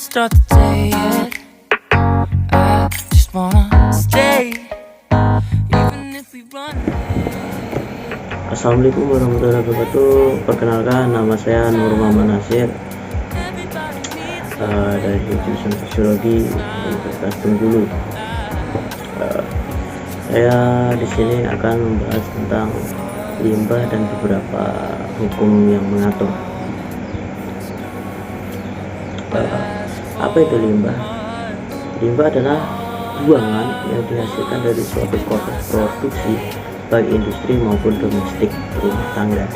start the day yet. I just wanna stay, even if we run late. Assalamualaikum warahmatullahi wabarakatuh. Perkenalkan, nama saya Nur Muhammad Nasir, dari jurusan Sosiologi Universitas Bengkulu. Saya di sini akan membahas tentang limbah dan beberapa hukum yang mengatur. Apa itu limbah? Limbah adalah buangan yang dihasilkan dari suatu proses produksi baik industri maupun domestik rumah tangga.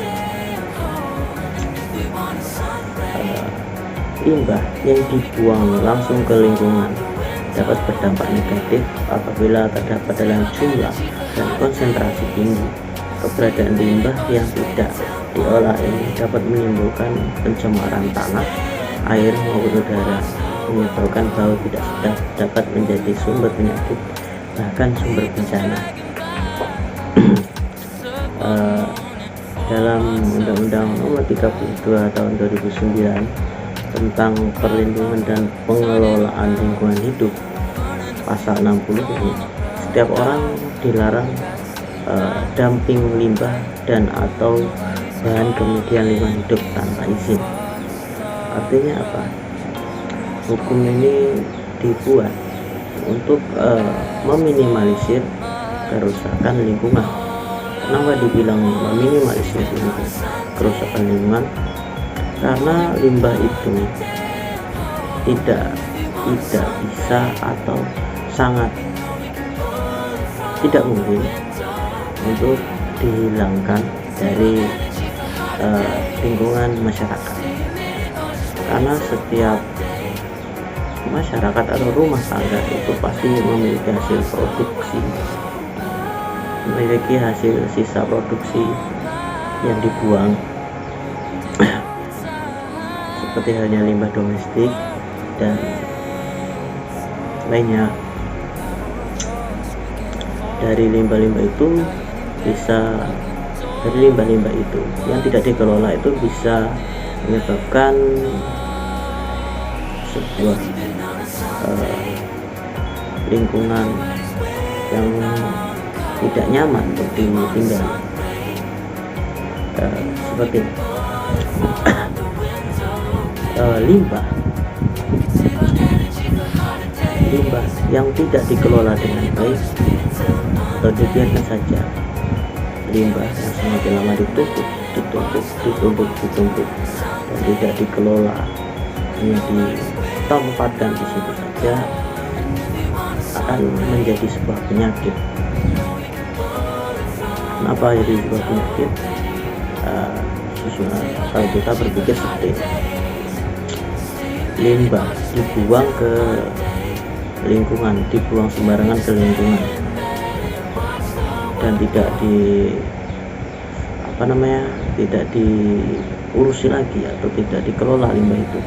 Limbah yang dibuang langsung ke lingkungan dapat berdampak negatif apabila terdapat dalam jumlah dan konsentrasi tinggi. Keberadaan limbah yang tidak diolah ini dapat menimbulkan pencemaran tanah, air maupun udara, menyebabkan bau tidak sedap, dapat menjadi sumber penyakit bahkan sumber bencana. Dalam Undang-Undang Nomor 32 Tahun 2009 tentang perlindungan dan pengelolaan lingkungan hidup, pasal 60 ini, setiap orang dilarang dumping limbah dan atau bahan kemudian lingkungan hidup tanpa izin. Artinya apa? Hukum ini dibuat untuk meminimalisir kerusakan lingkungan. Kenapa dibilang meminimalisir kerusakan lingkungan? Karena limbah itu tidak bisa atau sangat tidak mungkin untuk dihilangkan dari lingkungan masyarakat, karena setiap masyarakat atau rumah tangga itu pasti memiliki hasil produksi, memiliki hasil sisa produksi yang dibuang, seperti halnya limbah domestik dan lainnya. Dari limbah-limbah itu yang tidak dikelola itu bisa menyebabkan sebuah lingkungan yang tidak nyaman untuk ditinggali, seperti limbah yang tidak dikelola dengan baik atau dibiarkan saja. Limbah yang semakin lama ditumpuk dan tidak dikelola, hanya ditempatkan di situ saja, akan menjadi sebuah penyakit. Kenapa jadi sebuah penyakit? Kalau kita berpikir seperti ini, limbah dibuang ke lingkungan, dibuang sembarangan ke lingkungan dan tidak diurusi lagi atau tidak dikelola limbah itu,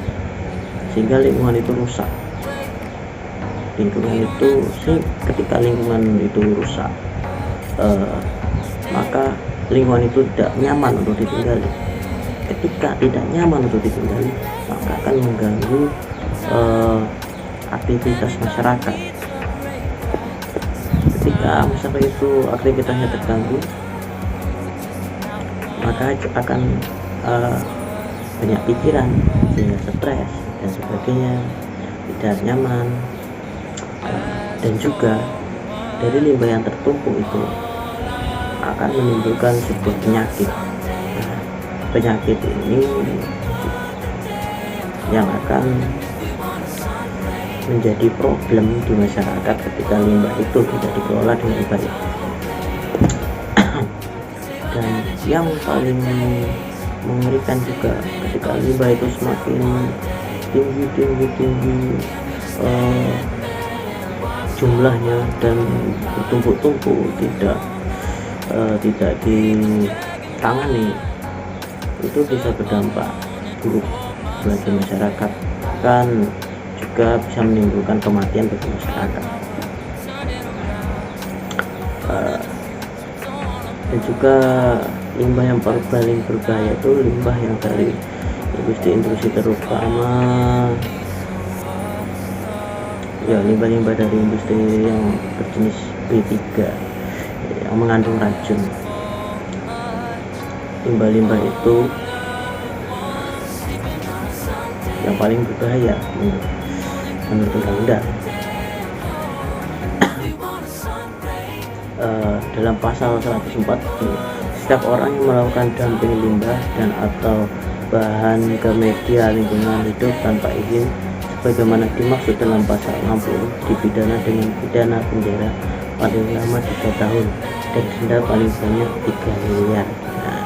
sehingga lingkungan itu rusak. Ketika lingkungan itu rusak, maka lingkungan itu tidak nyaman untuk ditinggali. Ketika tidak nyaman untuk ditinggali, maka akan mengganggu aktivitas masyarakat. Ketika masyarakat itu aktivitasnya terganggu, maka akan banyak pikiran, sehingga stres dan sebagainya, tidak nyaman. Dan juga dari limbah yang tertumpuk itu akan menimbulkan sebuah penyakit. Penyakit ini yang akan menjadi problem di masyarakat ketika limbah itu tidak dikelola dengan baik. Dan yang paling mengerikan juga, ketika limbah itu semakin tinggi jumlahnya dan bertumpuk-tumpuk, tidak ditangani, itu bisa berdampak buruk bagi masyarakat, kan juga bisa menimbulkan kematian bagi masyarakat. Dan juga limbah yang paling berbahaya itu limbah yang dari industri terutama ya limbah-limbah dari industri yang berjenis B3 yang mengandung racun. Limbah-limbah itu yang paling berbahaya menurut undang-undang. Dalam pasal 104, setiap orang yang melakukan dumping limbah dan atau bahan ke media lingkungan hidup tanpa izin sebagaimana dimaksud dalam pasal 60 dipidana dengan pidana penjara paling lama 3 tahun dan denda paling banyak 3 miliar. Nah,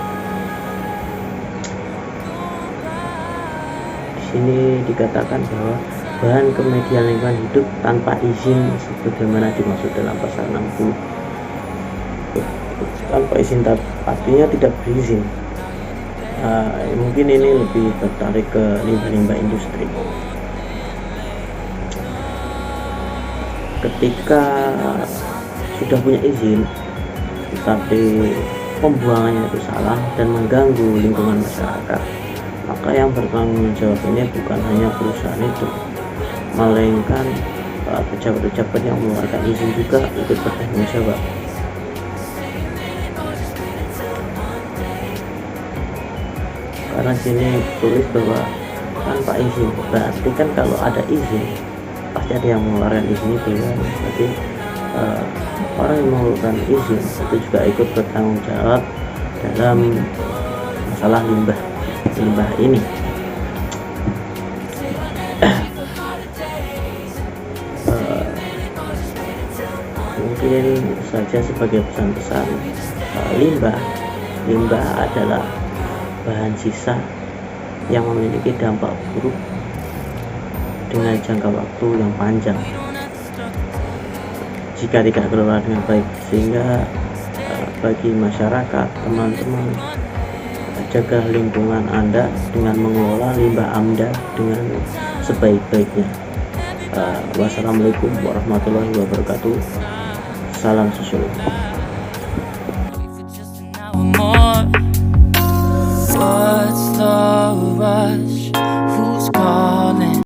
di sini dikatakan bahwa bahan ke media lingkungan hidup tanpa izin sebagaimana dimaksud dalam pasal 60. Tanpa izin artinya tidak berizin. Mungkin ini lebih tertarik ke limbah-limbah industri. Ketika sudah punya izin tapi pembuangannya itu salah dan mengganggu lingkungan masyarakat, maka yang bertanggung jawab ini bukan hanya perusahaan itu, melainkan pejabat-pejabat yang mengeluarkan izin juga ikut bertanggung jawab. Karena sini tulis bahwa tanpa izin, berarti kan kalau ada izin pasti ada yang mengeluarkan izin itu ya. Berarti orang yang mengeluarkan izin itu juga ikut bertanggung jawab dalam masalah limbah ini. Mungkin saja sebagai pesan-pesan, limbah adalah bahan sisa yang memiliki dampak buruk dengan jangka waktu yang panjang jika tidak dikelola dengan baik, sehingga bagi masyarakat, teman-teman, jaga lingkungan Anda dengan mengelola limbah Anda dengan sebaik-baiknya. Wassalamualaikum warahmatullahi wabarakatuh. Salam susul.